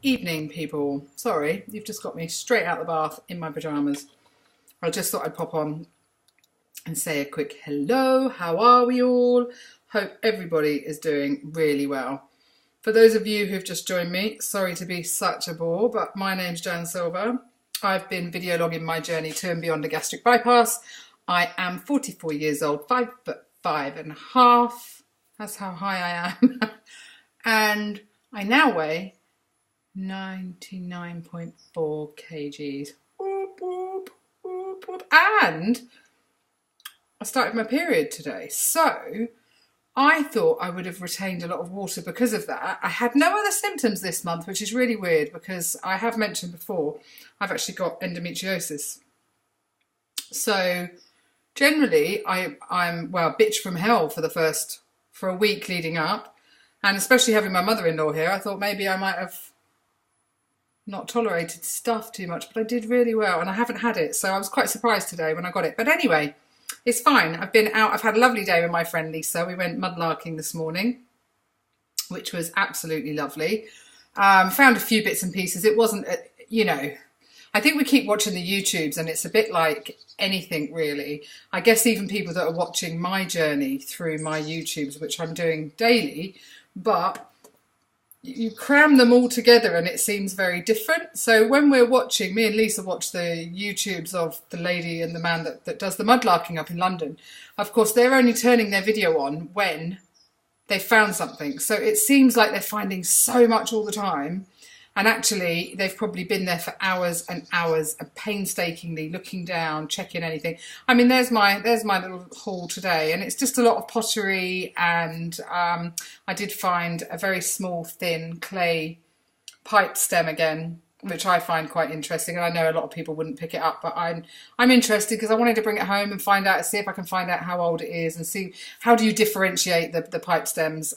evening, people. Sorry, you've just got me straight out of the bath in my pyjamas. I just thought I'd pop on and say a quick hello. How are we all? Hope everybody is doing really well. For those of you who've just joined me, sorry to be such a bore, but my name's Jan Silver. I've been video logging my journey to and beyond a gastric bypass. I am 44 years old, 5'5.5". That's how high I am. And I now weigh 99.4 kgs. Whoop, whoop, whoop, whoop. And I started my period today. So I thought I would have retained a lot of water because of that. I had no other symptoms this month, which is really weird because I have mentioned before, I've actually got endometriosis. So generally I'm bitch from hell for a week leading up. And especially having my mother-in-law here, I thought maybe I might have not tolerated stuff too much, but I did really well and I haven't had it. So I was quite surprised today when I got it. But anyway, it's fine. I've been out. I've had a lovely day with my friend Lisa. We went mudlarking this morning, which was absolutely lovely. Found a few bits and pieces. It wasn't, I think we keep watching the YouTubes and it's a bit like anything really. I guess even people that are watching my journey through my YouTubes, which I'm doing daily, but you cram them all together and it seems very different. So when we're watching, me and Lisa watch the YouTubes of the lady and the man that does the mudlarking up in London. Of course, they're only turning their video on when they found something. So it seems like they're finding so much all the time. And actually, they've probably been there for hours and hours and painstakingly looking down, checking anything. I mean, there's my little haul today, and it's just a lot of pottery. And I did find a very small, thin clay pipe stem again, which I find quite interesting. And I know a lot of people wouldn't pick it up, but I'm interested because I wanted to bring it home and see if I can find out how old it is and see how do you differentiate the pipe stems.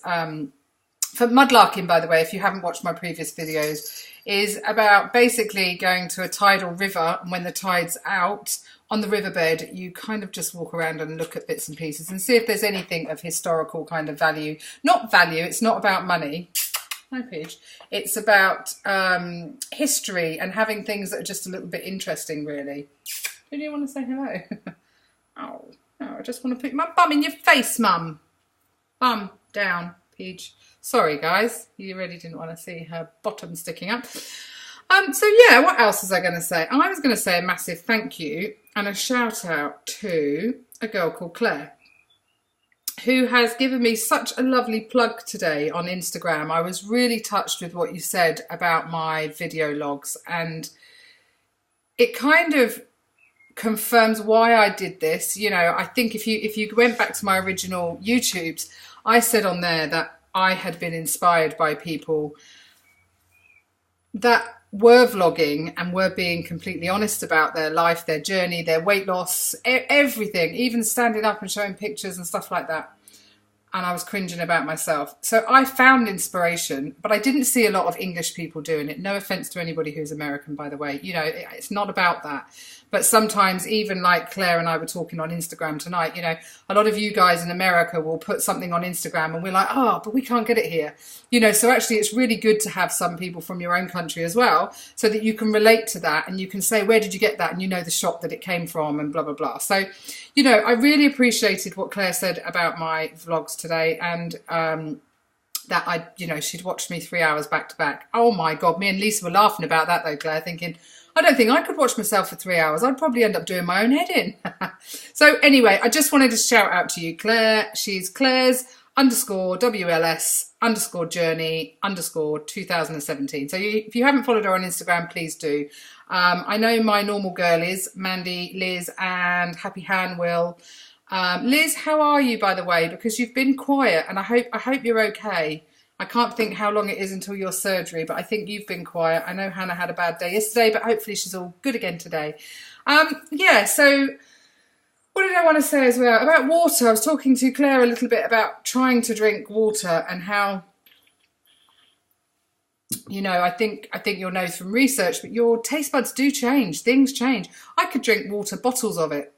For mudlarking, by the way, if you haven't watched my previous videos, is about basically going to a tidal river, and when the tide's out on the riverbed, you kind of just walk around and look at bits and pieces and see if there's anything of historical kind of value. Not value, it's not about money. Hi, Pidge. It's about history and having things that are just a little bit interesting, really. Who do you want to say hello? Oh, no, I just want to put my bum in your face, Mum. Bum down, Pidge. Sorry, guys, you really didn't want to see her bottom sticking up. So yeah, what else was I going to say? I was going to say a massive thank you and a shout out to a girl called Claire, who has given me such a lovely plug today on Instagram. I was really touched with what you said about my video logs, and it kind of confirms why I did this. You know, I think if you went back to my original YouTubes, I said on there that I had been inspired by people that were vlogging and were being completely honest about their life, their journey, their weight loss, everything, even standing up and showing pictures and stuff like that. And I was cringing about myself. So I found inspiration, but I didn't see a lot of English people doing it. No offense to anybody who's American, by the way. You know, it's not about that. But sometimes, even like Claire and I were talking on Instagram tonight, you know, a lot of you guys in America will put something on Instagram and we're like, oh, but we can't get it here. You know, so actually it's really good to have some people from your own country as well, so that you can relate to that and you can say, where did you get that? And you know the shop that it came from and blah, blah, blah. So, you know, I really appreciated what Claire said about my vlogs today, and that she'd watched me 3 hours back to back. Oh my God, me and Lisa were laughing about that though, Claire, thinking, I don't think I could watch myself for 3 hours. I'd probably end up doing my own head in. So anyway, I just wanted to shout out to you, Claire. She's Claire's _WLS_journey_2017. So if you haven't followed her on Instagram, please do. I know my normal girl is Mandy, Liz, and Happy Han Will. Liz, how are you, by the way? Because you've been quiet, and I hope you're okay. I can't think how long it is until your surgery, but I think you've been quiet. I know Hannah had a bad day yesterday, but hopefully she's all good again today. Yeah, so what did I want to say as well? About water. I was talking to Claire a little bit about trying to drink water and how, you know, I think you'll know from research, but your taste buds do change. Things change. I could drink water, bottles of it,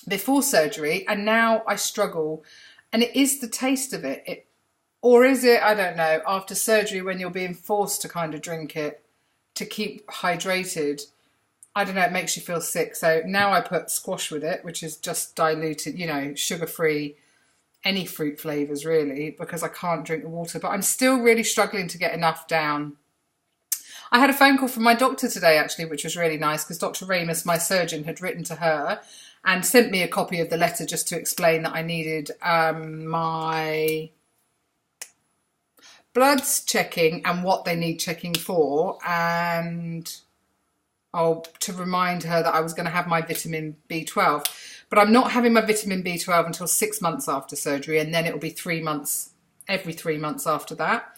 before surgery, and now I struggle. And it is the taste of it. Or is it, I don't know, after surgery when you're being forced to kind of drink it? to keep hydrated, I don't know, it makes you feel sick. So now I put squash with it, which is just diluted, you know, sugar-free, any fruit flavours really, because I can't drink the water. But I'm still really struggling to get enough down. I had a phone call from my doctor today, actually, which was really nice, because Dr. Ramus, my surgeon, had written to her and sent me a copy of the letter just to explain that I needed my bloods checking and what they need checking for, and to remind her that I was going to have my vitamin B12. But I'm not having my vitamin B12 until 6 months after surgery, and then it will be 3 months, every 3 months after that.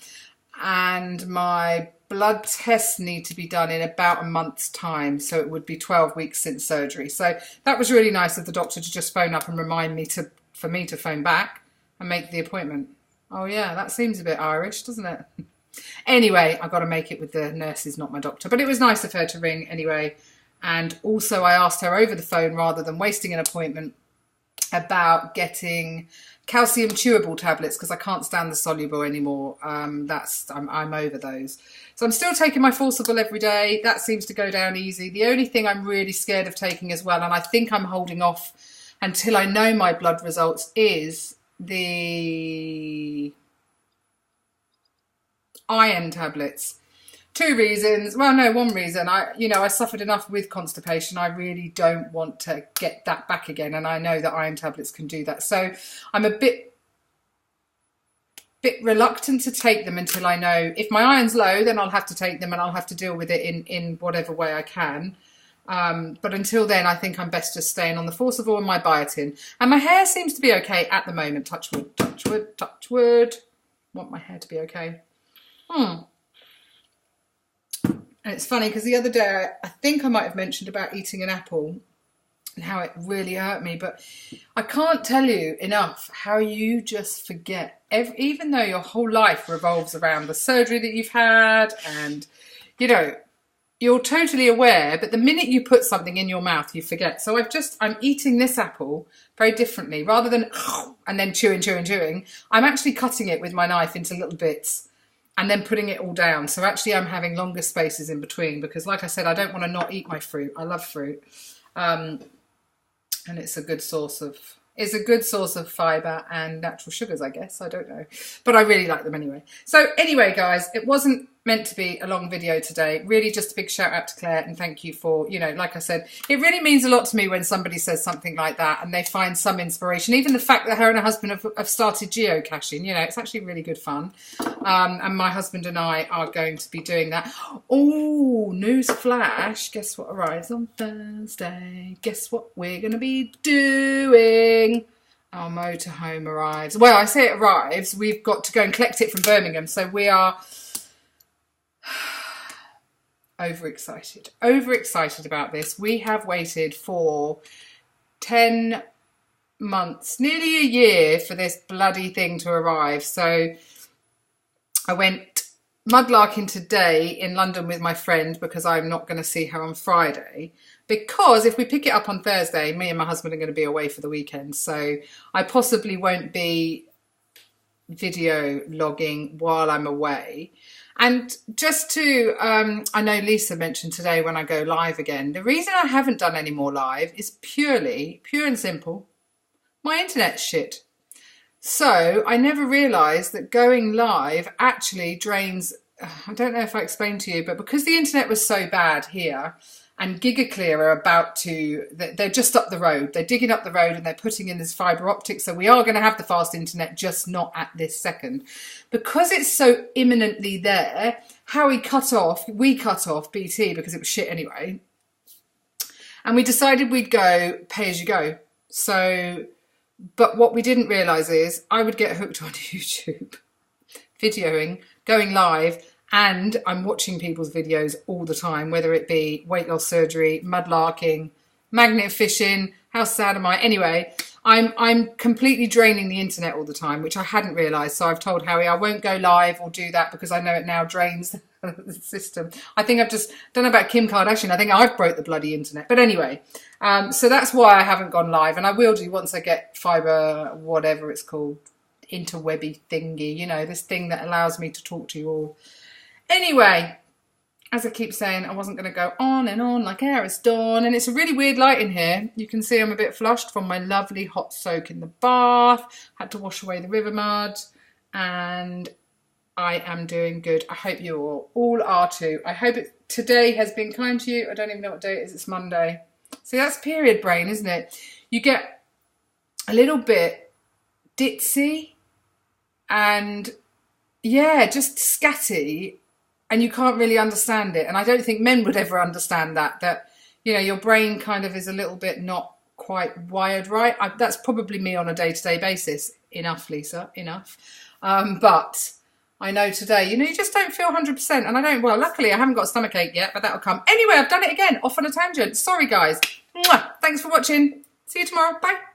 And my blood tests need to be done in about a month's time, so it would be 12 weeks since surgery. So that was really nice of the doctor to just phone up and remind me for me to phone back and make the appointment. Oh yeah, that seems a bit Irish, doesn't it? Anyway, I've got to make it with the nurses, not my doctor. But it was nice of her to ring anyway. And also I asked her over the phone, rather than wasting an appointment, about getting calcium chewable tablets, because I can't stand the soluble anymore. I'm over those. So I'm still taking my forcible every day. That seems to go down easy. The only thing I'm really scared of taking as well, and I think I'm holding off until I know my blood results, is the iron tablets. 2 reasons. Well, no, 1 reason. I suffered enough with constipation. I really don't want to get that back again, and I know that iron tablets can do that. So I'm a bit reluctant to take them until I know. If my iron's low, then I'll have to take them, and I'll have to deal with it in whatever way I can. But until then, I think I'm best just staying on the forcible and my biotin. And my hair seems to be okay at the moment. Touch wood, touch wood, touch wood. Want my hair to be okay. And it's funny because the other day, I think I might have mentioned about eating an apple and how it really hurt me. But I can't tell you enough how you just forget, even though your whole life revolves around the surgery that you've had, and, you know, you're totally aware, but the minute you put something in your mouth, you forget. So I'm eating this apple very differently. Rather than and then chewing, I'm actually cutting it with my knife into little bits and then putting it all down. So actually I'm having longer spaces in between, because like I said, I don't want to not eat my fruit. I love fruit. And it's a good source of fibre and natural sugars, I guess. I don't know. But I really like them anyway. So anyway, guys, it wasn't meant to be a long video today. Really just a big shout out to Claire, and thank you for, you know, like I said, it really means a lot to me when somebody says something like that and they find some inspiration. Even the fact that her and her husband have started geocaching, you know, it's actually really good fun. And my husband and I are going to be doing that. Oh, news flash. Guess what arrives on Thursday? Guess what we're going to be doing? Our motorhome arrives. Well, I say it arrives. We've got to go and collect it from Birmingham. So we are overexcited about this. We have waited for 10 months, nearly a year, for this bloody thing to arrive. So I went mudlarking today in London with my friend, because I'm not going to see her on Friday, because if we pick it up on Thursday, me and my husband are going to be away for the weekend, so I possibly won't be video logging while I'm away. And just to, I know Lisa mentioned today when I go live again, the reason I haven't done any more live is pure and simple, my internet's shit. So I never realised that going live actually drains, I don't know if I explained to you, but because the internet was so bad here, and GigaClear are about to, they're just up the road. They're digging up the road and they're putting in this fibre optic. So we are going to have the fast internet, just not at this second. Because it's so imminently there, we cut off BT because it was shit anyway. And we decided we'd go pay as you go. So, but what we didn't realise is I would get hooked on YouTube, videoing, going live, and I'm watching people's videos all the time, whether it be weight loss surgery, mudlarking, magnet fishing, how sad am I? Anyway, I'm completely draining the internet all the time, which I hadn't realised. So I've told Harry I won't go live or do that because I know it now drains the system. I think don't know about Kim Kardashian, I think I've broke the bloody internet. But anyway, so that's why I haven't gone live. And I will do once I get fibre, whatever it's called, interwebby thingy, you know, this thing that allows me to talk to you all. Anyway, as I keep saying, I wasn't going to go on and on like air is dawn. And it's a really weird light in here. You can see I'm a bit flushed from my lovely hot soak in the bath. Had to wash away the river mud. And I am doing good. I hope you all are too. I hope today has been kind to you. I don't even know what day it is. It's Monday. See, that's period brain, isn't it? You get a little bit ditzy and, yeah, just scatty, and you can't really understand it. And I don't think men would ever understand that, you know, your brain kind of is a little bit not quite wired right. That's probably me on a day-to-day basis. Enough, Lisa, enough. But I know today, you know, you just don't feel 100%. And I don't, well, luckily I haven't got a stomachache yet, but that'll come. Anyway, I've done it again, off on a tangent. Sorry, guys. Mwah. Thanks for watching. See you tomorrow. Bye.